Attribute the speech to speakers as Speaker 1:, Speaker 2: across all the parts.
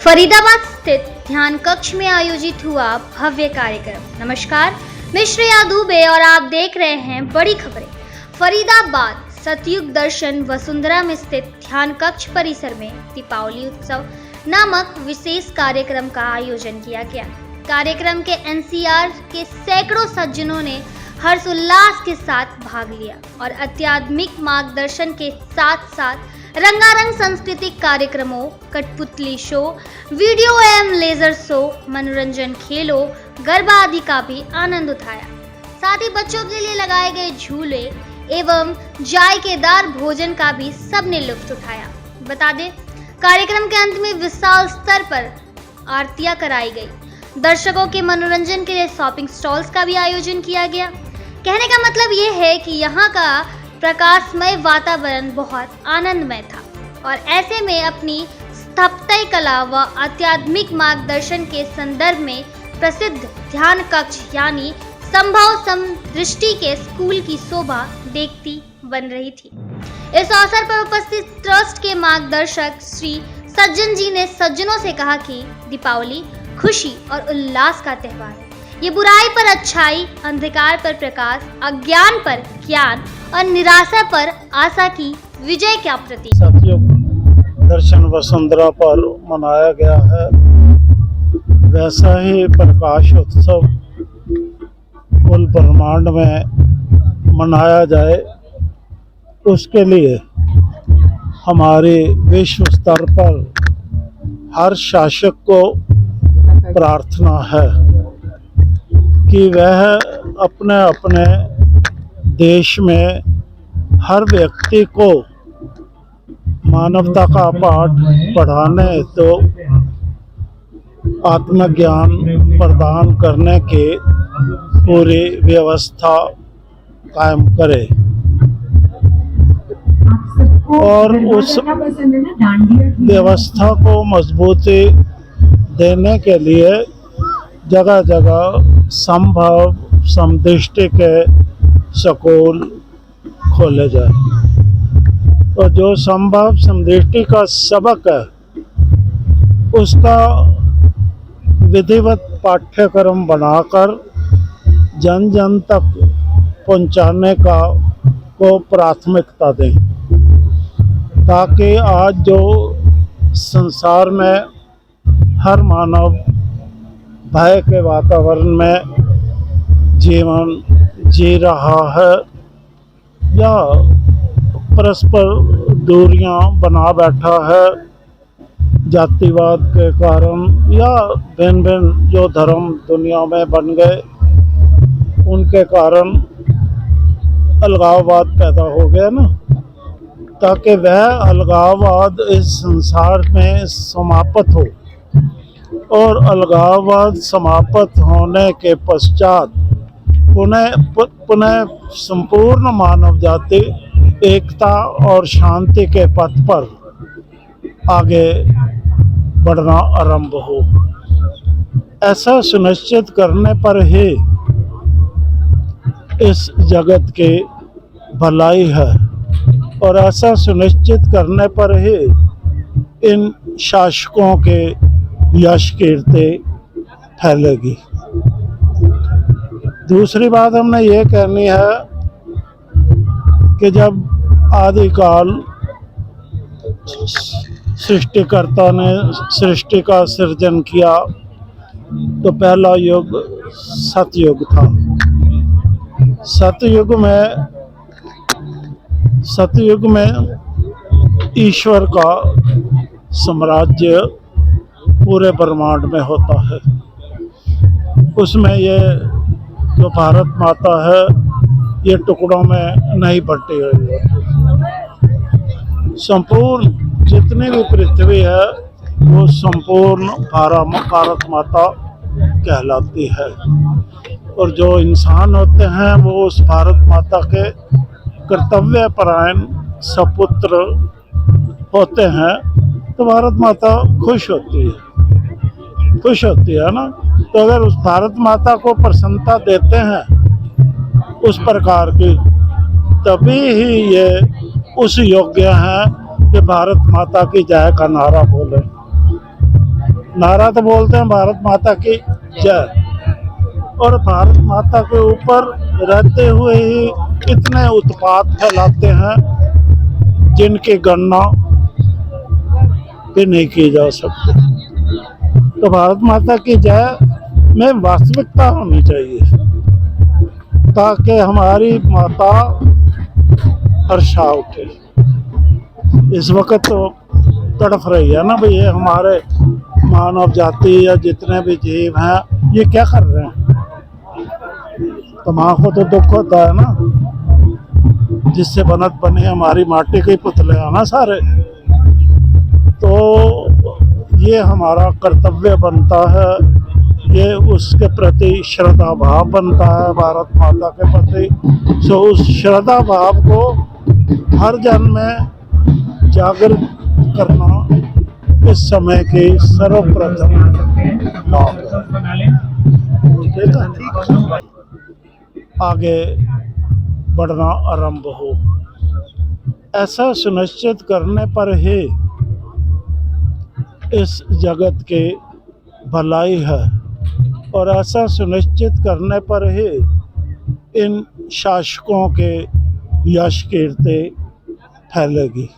Speaker 1: फरीदाबाद स्थित ध्यान कक्ष में आयोजित हुआ भव्य कार्यक्रम। नमस्कार, मैं श्रेया दुबे और आप देख रहे हैं बड़ी खबरें। फरीदाबाद सतयुग दर्शन वसुंधरा में स्थित ध्यान कक्ष परिसर में दीपावली उत्सव नामक विशेष कार्यक्रम का आयोजन किया गया। कार्यक्रम के एनसीआर के सैकड़ों सज्जनों ने हर्षोल्लास के साथ भाग लिया और अत्याधुनिक मार्गदर्शन के साथ साथ रंगारंग सांस्कृतिक कार्यक्रमों, कठपुतली शो, वीडियो एवं लेजर शो, मनोरंजन खेलों, गरबा आदि का भी आनंद उठाया। साथ ही बच्चों के लिए लगाए गए झूले एवं जायकेदार भोजन का भी सबने लुत्फ उठाया। बता दें, कार्यक्रम के अंत में विशाल स्तर पर आरतियां कराई गई। दर्शकों के मनोरंजन के लिए शॉपिंग स्टॉल्स का भी आयोजन किया गया। कहने का मतलब ये है कि यहाँ का प्रकाशमय वातावरण बहुत आनंदमय था और ऐसे में अपनी स्थापत्य कला व अत्याधुनिक मार्गदर्शन के संदर्भ में प्रसिद्ध ध्यान कक्ष यानी संभव समदृष्टि के स्कूल की शोभा देखती बन रही थी। इस अवसर पर उपस्थित ट्रस्ट के मार्गदर्शक श्री सज्जन जी ने सज्जनों से कहा कि दीपावली खुशी और उल्लास का त्योहार है। ये बुराई पर अच्छाई, अंधकार पर प्रकाश, अज्ञान पर ज्ञान और निराशा पर आशा की विजय का प्रतीक।
Speaker 2: सतयुग दर्शन वसुंधरा पर मनाया गया है। वैसा ही प्रकाश उत्सव कुल ब्रह्मांड में मनाया जाए, उसके लिए हमारे विश्व स्तर पर हर शासक को प्रार्थना है कि वह अपने अपने देश में हर व्यक्ति को मानवता का पाठ पढ़ाने तो आत्मज्ञान प्रदान करने के पूरी व्यवस्था कायम करे और उस व्यवस्था को मजबूती देने के लिए जगह जगह संभव समदृष्टि के स्कूल खोले जाए और जो संभव समदृष्टि का सबक है उसका विधिवत पाठ्यक्रम बनाकर जन जन तक पहुंचाने का को प्राथमिकता दें, ताकि आज जो संसार में हर मानव भय के वातावरण में जीवन जी रहा है या परस्पर दूरियां बना बैठा है जातिवाद के कारण या भिन्न भिन्न जो धर्म दुनिया में बन गए उनके कारण अलगाववाद पैदा हो गया ना, ताकि वह अलगाववाद इस संसार में समाप्त हो और अलगाववाद समाप्त होने के पश्चात पुनः संपूर्ण मानव जाति एकता और शांति के पथ पर आगे बढ़ना आरंभ हो। ऐसा सुनिश्चित करने पर ही इस जगत की भलाई है और ऐसा सुनिश्चित करने पर ही इन शासकों के यश कीर्ति फैलेगी। दूसरी बात हमने ये कहनी है कि जब आदिकाल सृष्टिकर्ता ने सृष्टि का सृजन किया तो पहला युग सतयुग था। सतयुग में ईश्वर का साम्राज्य पूरे ब्रह्मांड में होता है। उसमें ये जो भारत माता है ये टुकड़ों में नहीं बंटी हुई है। संपूर्ण जितनी भी पृथ्वी है वो संपूर्ण भारत माता कहलाती है और जो इंसान होते हैं वो उस भारत माता के कर्तव्य परायण सपुत्र होते हैं तो भारत माता खुश होती है ना। तो अगर उस भारत माता को प्रसन्नता देते हैं उस प्रकार की, तभी ही ये उस योग्य हैं कि भारत माता की जय का नारा बोले। नारा तो बोलते हैं भारत माता की जय, और भारत माता के ऊपर रहते हुए ही इतने उत्पात फैलाते हैं जिनकी गणना भी नहीं की जा सकती। तो भारत माता की जय में वास्तविकता होनी चाहिए ताकि हमारी माता हर्षा उठे। इस वक्त तो तड़फ रही है ना भाई, ये हमारे मानव जाति या जितने भी जीव हैं ये क्या कर रहे हैं। तो माँ को तो दुख होता है ना, जिससे बनत बने हमारी माटी के पुतले हैं ना सारे। तो ये हमारा कर्तव्य बनता है, ये उसके प्रति श्रद्धा भाव बनता है भारत माता के प्रति। सो उस श्रद्धा भाव को हर जन में जागृत करना इस समय की सर्वप्रथम बात है। आगे बढ़ना आरंभ हो, ऐसा सुनिश्चित करने पर ही इस जगत की भलाई है, और ऐसा सुनिश्चित करने पर ही इन शासकों के यश कीर्ति फैलेगी।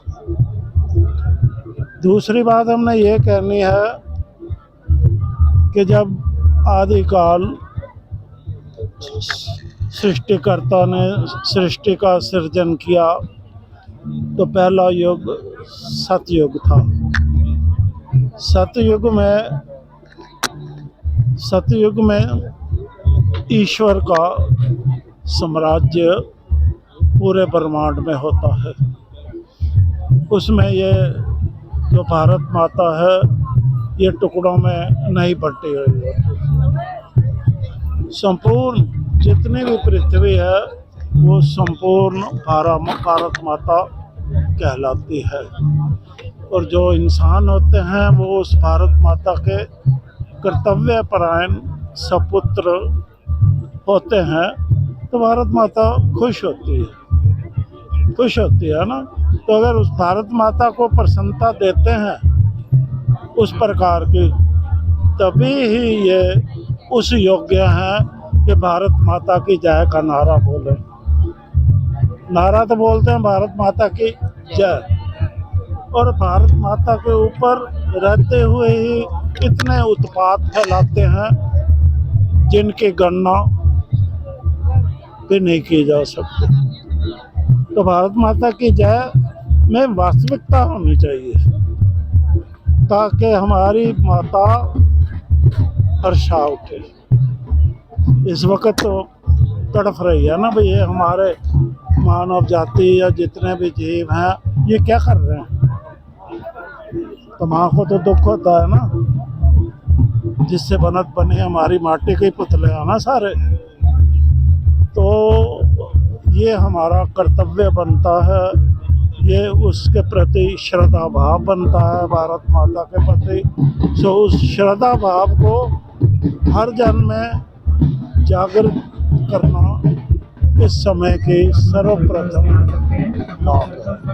Speaker 2: दूसरी बात हमने ये कहनी है कि जब आदिकाल सृष्टिकर्ता ने सृष्टि का सृजन किया तो पहला युग सतयुग था। सतयुग में ईश्वर का साम्राज्य पूरे ब्रह्मांड में होता है। उसमें ये जो भारत माता है ये टुकड़ों में नहीं बटी हुई है। संपूर्ण जितनी भी पृथ्वी है वो संपूर्ण भारत माता कहलाती है, और जो इंसान होते हैं वो उस भारत माता के कर्तव्य परायण सपुत्र होते हैं। तो भारत माता खुश होती है ना। तो अगर उस भारत माता को प्रसन्नता देते हैं उस प्रकार की, तभी ही ये उस योग्य हैं कि भारत माता की जय का नारा बोले। नारा तो बोलते हैं भारत माता की जय, और भारत माता के ऊपर रहते हुए ही इतने उत्पात फैलाते हैं जिनकी गणना भी नहीं की जा सकती। तो भारत माता की जय में वास्तविकता होनी चाहिए ताकि हमारी माता हर्षा उठे। इस वक्त तो तड़फ रही है ना भाई, ये हमारे मानव जाति या जितने भी जीव हैं ये क्या कर रहे हैं। तो माँ को तो दुख होता है ना, जिससे बनत बने हमारी माटी के पुतले हैं ना सारे। तो ये हमारा कर्तव्य बनता है, ये उसके प्रति श्रद्धा भाव बनता है भारत माता के प्रति। सो उस श्रद्धा भाव को हर जन में जागृत करना इस समय की सर्वप्रथम बात है।